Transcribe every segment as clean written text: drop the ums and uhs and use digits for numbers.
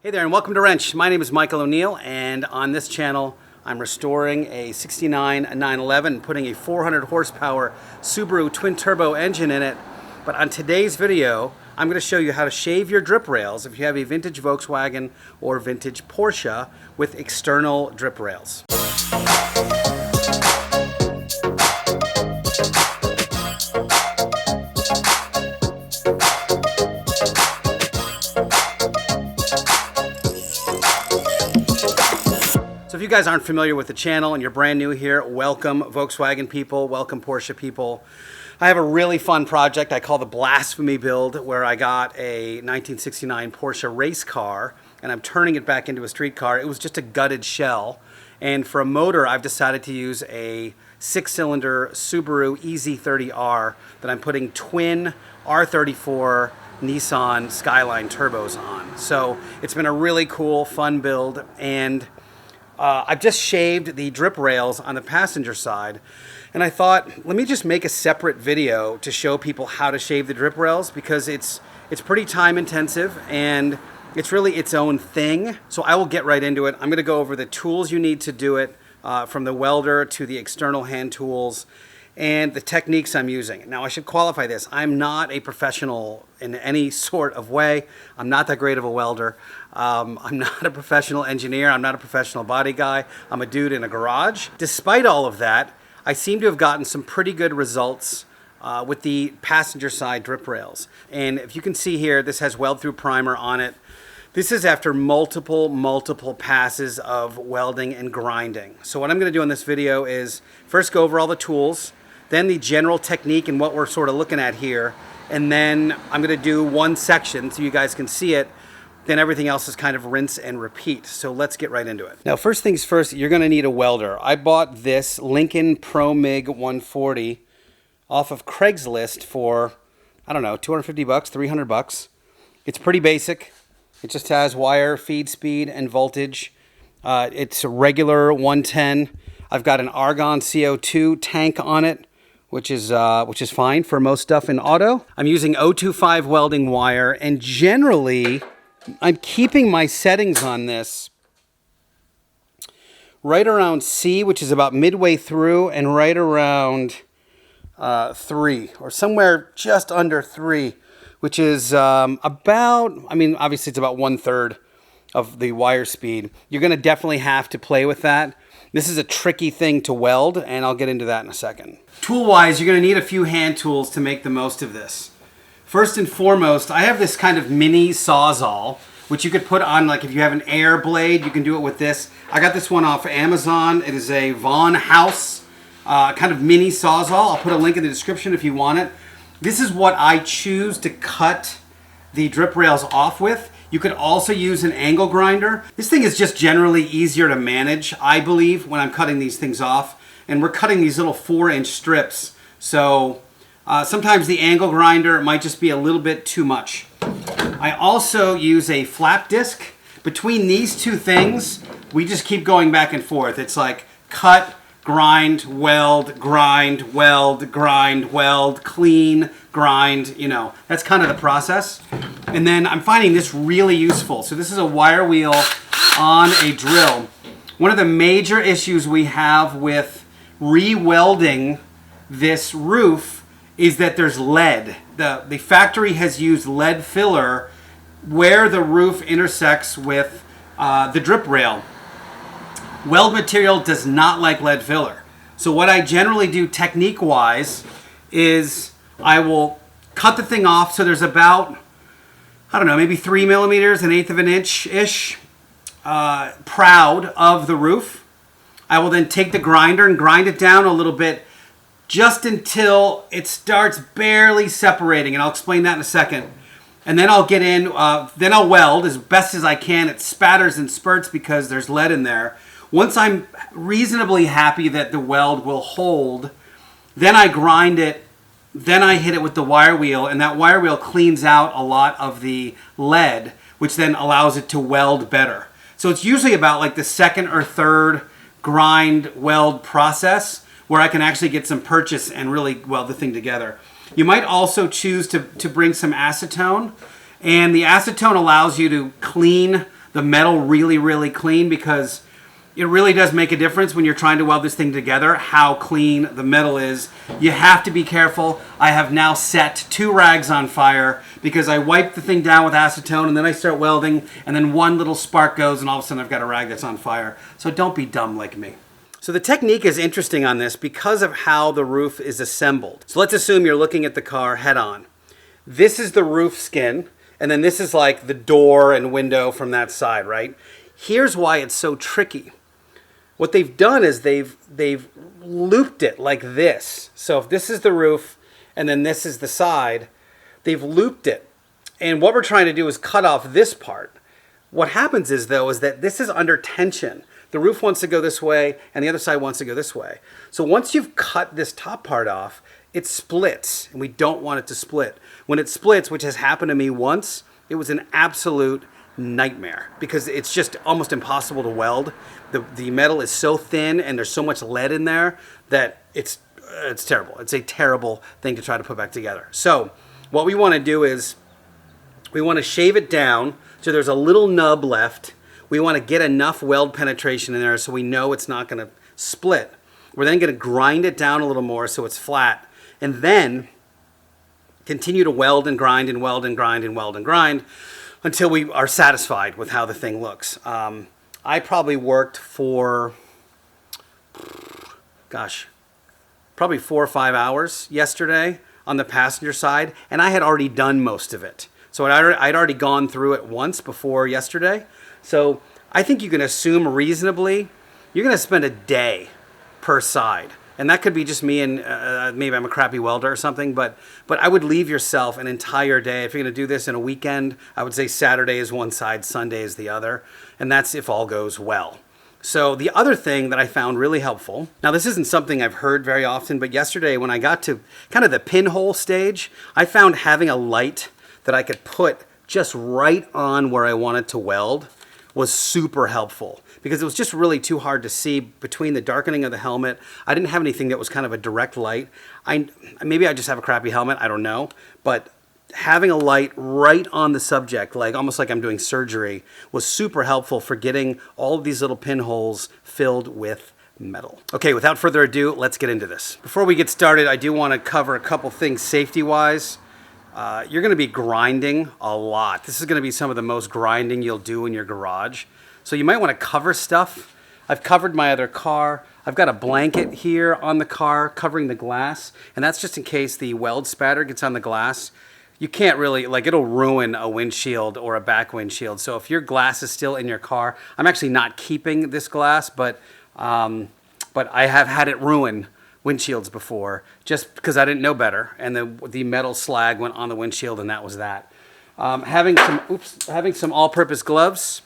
Hey there and welcome to Rennch. My name is Michael O'Neill, and on this channel I'm restoring a 69 911 and putting a 400 horsepower Subaru twin turbo engine in it. But on today's video I'm going to show you how to shave your drip rails if you have a vintage Volkswagen or vintage Porsche with external drip rails. So if you guys aren't familiar with the channel and you're brand new here, welcome Volkswagen people, welcome Porsche people. I have a really fun project I call the Blasphemy Build, where I got a 1969 Porsche race car and I'm turning it back into a street car. It was just a gutted shell. And for a motor, I've decided to use a 6-cylinder Subaru EZ30R that I'm putting twin R34 Nissan Skyline turbos on. So it's been a really cool, fun build, and I've just shaved the drip rails on the passenger side, and I thought, let me just make a separate video to show people how to shave the drip rails, because it's pretty time intensive and it's really its own thing. So I will get right into it. I'm going to go over the tools you need to do it, from the welder to the external hand tools, and the techniques I'm using. Now I should qualify this. I'm not a professional in any sort of way. I'm not that great of a welder. I'm not a professional engineer. I'm not a professional body guy. I'm a dude in a garage. Despite all of that, I seem to have gotten some pretty good results with the passenger side drip rails. And if you can see here, this has weld through primer on it. This is after multiple passes of welding and grinding. So what I'm going to do in this video is first go over all the tools, then the general technique and what we're sort of looking at here, and then I'm going to do one section so you guys can see it. Then everything else is kind of rinse and repeat. So let's get right into it. Now, first things first, you're going to need a welder. I bought this Lincoln Pro MIG 140 off of Craigslist for, I don't know, 250 bucks, 300 bucks. It's pretty basic. It just has wire, feed speed, and voltage. It's a regular 110. I've got an argon CO2 tank on it, which is fine for most stuff in auto. I'm using 025 welding wire, and generally I'm keeping my settings on this right around C, which is about midway through, and right around 3, or somewhere just under 3, which is about, I mean, obviously it's about 1/3 of the wire speed. You're going to definitely have to play with that. This is a tricky thing to weld, and I'll get into that in a second. Tool-wise, you're going to need a few hand tools to make the most of this. First and foremost, I have this kind of mini Sawzall, which you could put on, like if you have an air blade, you can do it with this. I got this one off of Amazon. It is a Von House kind of mini Sawzall. I'll put a link in the description if you want it. This is what I choose to cut the drip rails off with. You could also use an angle grinder. This thing is just generally easier to manage, I believe, when I'm cutting these things off. And we're cutting these little 4-inch strips. So sometimes the angle grinder might just be a little bit too much. I also use a flap disc. Between these two things, we just keep going back and forth. It's like cut, grind, weld, grind, weld, grind, weld, clean, grind, you know, that's kind of the process. And then I'm finding this really useful. So this is a wire wheel on a drill. One of the major issues we have with re-welding this roof is that there's lead. The factory has used lead filler where the roof intersects with the drip rail. Weld material does not like lead filler. So what I generally do technique-wise is I will cut the thing off so there's about, I don't know, maybe 3 millimeters, 1/8 of an inch-ish, proud of the roof. I will then take the grinder and grind it down a little bit just until it starts barely separating, and I'll explain that in a second. And then I'll get in, then I'll weld as best as I can. It spatters and spurts because there's lead in there. Once I'm reasonably happy that the weld will hold, then I grind it, then I hit it with the wire wheel, and that wire wheel cleans out a lot of the lead, which then allows it to weld better. So it's usually about like the second or third grind weld process where I can actually get some purchase and really weld the thing together. You might also choose to bring some acetone, and the acetone allows you to clean the metal really, really clean, because it really does make a difference when you're trying to weld this thing together, how clean the metal is. You have to be careful. I have now set 2 rags on fire because I wipe the thing down with acetone and then I start welding, and then one little spark goes and all of a sudden I've got a rag that's on fire. So don't be dumb like me. So the technique is interesting on this because of how the roof is assembled. So let's assume you're looking at the car head on. This is the roof skin, and then this is like the door and window from that side, right? Here's why it's so tricky. What they've done is they've looped it like this. So if this is the roof and then this is the side, they've looped it. And what we're trying to do is cut off this part. What happens is, though, is that this is under tension. The roof wants to go this way and the other side wants to go this way. So once you've cut this top part off, it splits, and we don't want it to split. When it splits, which has happened to me once, it was an absolute nightmare because it's just almost impossible to weld. The metal is so thin and there's so much lead in there that it's terrible. It's a terrible thing to try to put back together. So what we want to do is we want to shave it down so there's a little nub left. We want to get enough weld penetration in there so we know it's not going to split. We're then going to grind it down a little more so it's flat, and then continue to weld and grind and weld and grind and weld and grind until we are satisfied with how the thing looks. I probably worked for, probably 4 or 5 hours yesterday on the passenger side, and I had already done most of it. So I'd already gone through it once before yesterday. So I think you can assume reasonably you're going to spend a day per side. And that could be just me, and maybe I'm a crappy welder or something, but I would leave yourself an entire day. If you're going to do this in a weekend, I would say Saturday is one side, Sunday is the other, and that's if all goes well. So the other thing that I found really helpful, now this isn't something I've heard very often, but yesterday when I got to kind of the pinhole stage, I found having a light that I could put just right on where I wanted to weld was super helpful, because it was just really too hard to see between the darkening of the helmet. I didn't have anything that was kind of a direct light. Maybe I just have a crappy helmet, I don't know, but having a light right on the subject, like almost like I'm doing surgery, was super helpful for getting all of these little pinholes filled with metal. Okay, without further ado, let's get into this. Before we get started, I do want to cover a couple things safety-wise. You're going to be grinding a lot. This is going to be some of the most grinding you'll do in your garage. So you might want to cover stuff. I've covered my other car. I've got a blanket here on the car covering the glass, and that's just in case the weld spatter gets on the glass. You can't really, it'll ruin a windshield or a back windshield. So if your glass is still in your car, I'm actually not keeping this glass, but I have had it ruin windshields before just because I didn't know better, and the metal slag went on the windshield, and that was that. Having some all-purpose gloves,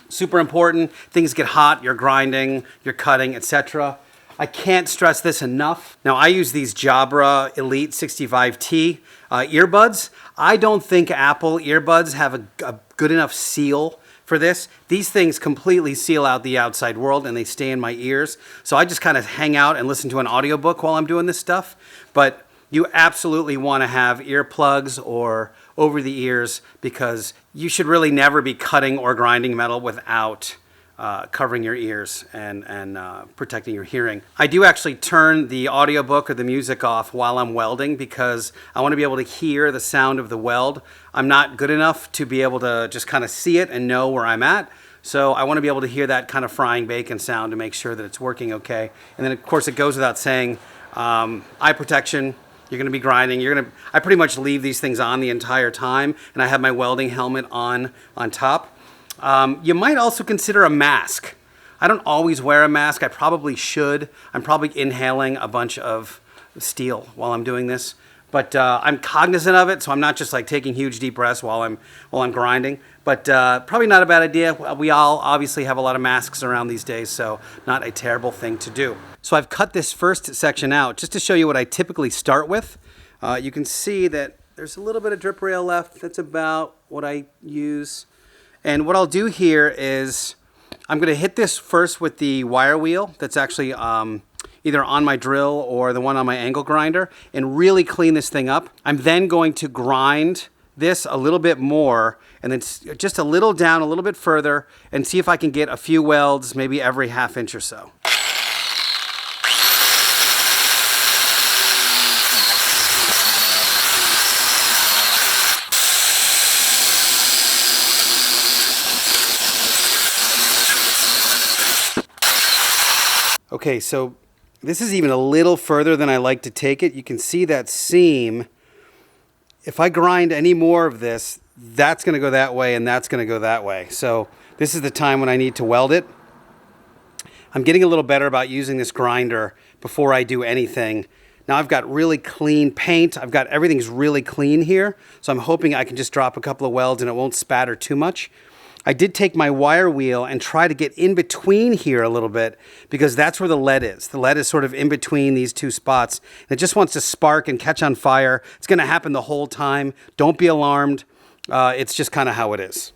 super important. Things get hot, you're grinding, you're cutting, etc. I can't stress this enough. Now I use these Jabra Elite 65T earbuds. I don't think Apple earbuds have a good enough seal for this. These things completely seal out the outside world and they stay in my ears. So I just kind of hang out and listen to an audiobook while I'm doing this stuff. But you absolutely want to have earplugs or over the ears, because you should really never be cutting or grinding metal without covering your ears and protecting your hearing. I do actually turn the audiobook or the music off while I'm welding because I want to be able to hear the sound of the weld. I'm not good enough to be able to just kind of see it and know where I'm at. So I want to be able to hear that kind of frying bacon sound to make sure that it's working okay. And then of course it goes without saying, eye protection. You're going to be grinding. I pretty much leave these things on the entire time, and I have my welding helmet on top. You might also consider a mask. I don't always wear a mask. I probably should. I'm probably inhaling a bunch of steel while I'm doing this, but I'm cognizant of it, so I'm not just like taking huge deep breaths while I'm grinding. But probably not a bad idea. We all obviously have a lot of masks around these days, so not a terrible thing to do. So I've cut this first section out just to show you what I typically start with. You can see that there's a little bit of drip rail left. That's about what I use. And what I'll do here is I'm going to hit this first with the wire wheel that's actually either on my drill or the one on my angle grinder, and really clean this thing up. I'm then going to grind this a little bit more and then just a little down, a little bit further, and see if I can get a few welds, maybe every ½ inch or so. Okay, so this is even a little further than I like to take it. You can see that seam. If I grind any more of this, that's going to go that way and that's going to go that way. So this is the time when I need to weld it. I'm getting a little better about using this grinder before I do anything. Now I've got really clean paint. Everything's really clean here. So I'm hoping I can just drop a couple of welds and it won't spatter too much. I did take my wire wheel and try to get in between here a little bit because that's where the lead is. The lead is sort of in between these two spots. And it just wants to spark and catch on fire. It's going to happen the whole time. Don't be alarmed. It's just kind of how it is.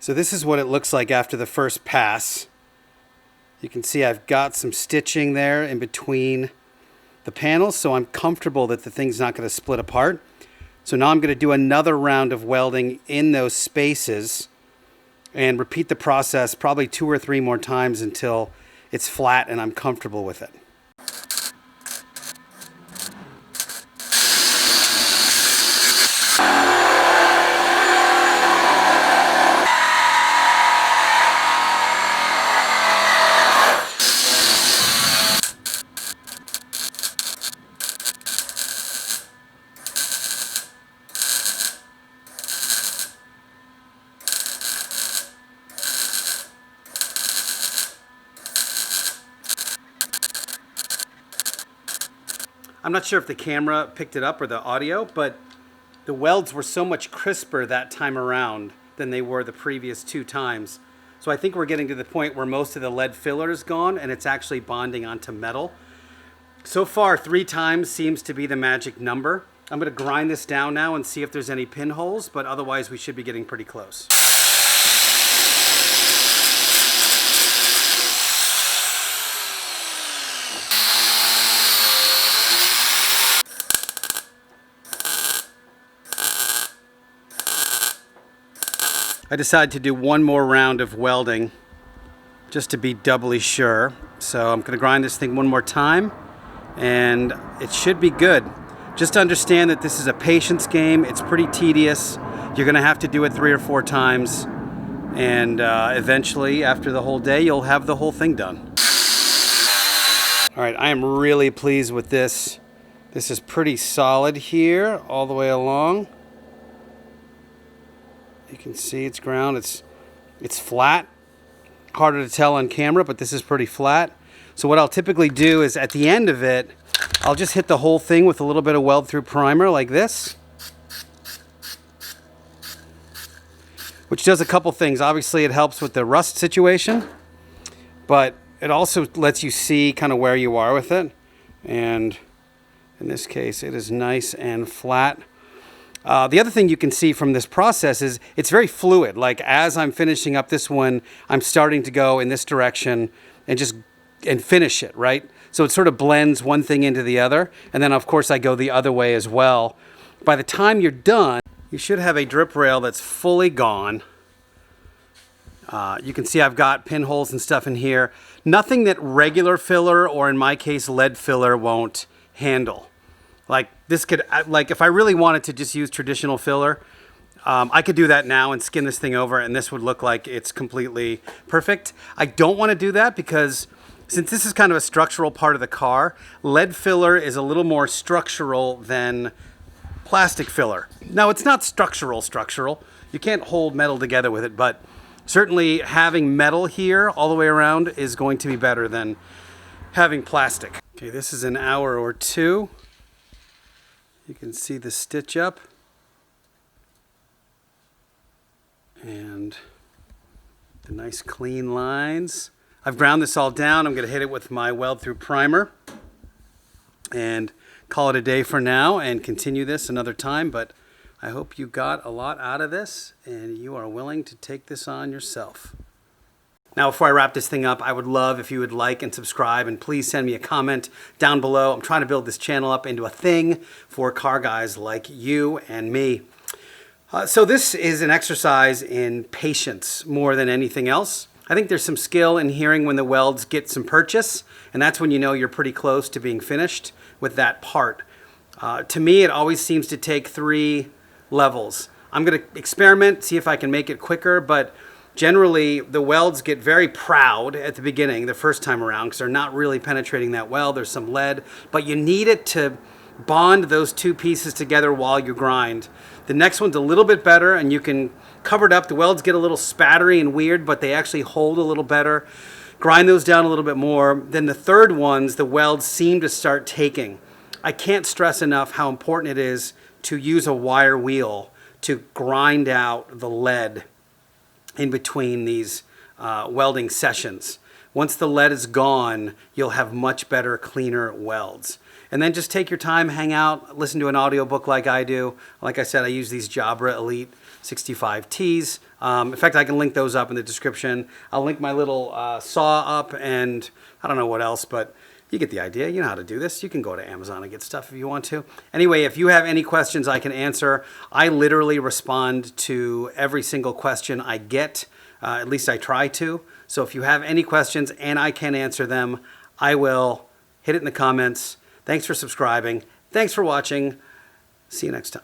So this is what it looks like after the first pass. You can see I've got some stitching there in between the panels, so I'm comfortable that the thing's not going to split apart. So now I'm going to do another round of welding in those spaces and repeat the process probably 2 or 3 more times until it's flat and I'm comfortable with it. I'm not sure if the camera picked it up or the audio, but the welds were so much crisper that time around than they were the previous 2 times. So I think we're getting to the point where most of the lead filler is gone and it's actually bonding onto metal. So far, 3 times seems to be the magic number. I'm going to grind this down now and see if there's any pinholes, but otherwise we should be getting pretty close. I decided to do one more round of welding just to be doubly sure. So I'm going to grind this thing one more time and it should be good. Just understand that this is a patience game. It's pretty tedious. You're going to have to do it 3 or 4 times and eventually after the whole day you'll have the whole thing done. All right, I am really pleased with this. This is pretty solid here all the way along. You can see it's ground. It's flat. Harder to tell on camera, but this is pretty flat. So what I'll typically do is at the end of it, I'll just hit the whole thing with a little bit of weld through primer like this. Which does a couple things. Obviously it helps with the rust situation, but it also lets you see kind of where you are with it. And in this case, it is nice and flat. The other thing you can see from this process is it's very fluid. Like as I'm finishing up this one, I'm starting to go in this direction and finish it, right? So it sort of blends one thing into the other. And then of course I go the other way as well. By the time you're done, you should have a drip rail that's fully gone. You can see I've got pinholes and stuff in here. Nothing that regular filler, or in my case lead filler, won't handle. Like this could, like if I really wanted to just use traditional filler, I could do that now and skin this thing over, and this would look like it's completely perfect. I don't want to do that because since this is kind of a structural part of the car, lead filler is a little more structural than plastic filler. Now, it's not structural. You can't hold metal together with it, but certainly having metal here all the way around is going to be better than having plastic. Okay, this is an hour or two. You can see the stitch up. And the nice clean lines. I've ground this all down. I'm going to hit it with my weld through primer and call it a day for now and continue this another time. But I hope you got a lot out of this and you are willing to take this on yourself. Now, before I wrap this thing up, I would love if you would like and subscribe, and please send me a comment down below. I'm trying to build this channel up into a thing for car guys like you and me. So this is an exercise in patience more than anything else. I think there's some skill in hearing when the welds get some purchase, and that's when you know you're pretty close to being finished with that part. To me, it always seems to take 3 levels. I'm going to experiment, see if I can make it quicker, but generally the welds get very proud at the beginning, the first time around, because they're not really penetrating that well. There's some lead, but you need it to bond those 2 pieces together while you grind. The next one's a little bit better, and you can cover it up. The welds get a little spattery and weird, but they actually hold a little better. Grind those down a little bit more. Then the third ones, the welds seem to start taking. I can't stress enough how important it is to use a wire wheel to grind out the lead in between these welding sessions. Once the lead is gone, you'll have much better, cleaner welds. And then just take your time, hang out, listen to an audiobook like I do. Like I said, I use these Jabra Elite 65Ts. In fact, I can link those up in the description. I'll link my little saw up, and I don't know what else, but you get the idea. You know how to do this. You can go to Amazon and get stuff if you want to. Anyway, if you have any questions I can answer, I literally respond to every single question I get. At least I try to. So if you have any questions and I can answer them, I will. Hit it in the comments. Thanks for subscribing. Thanks for watching. See you next time.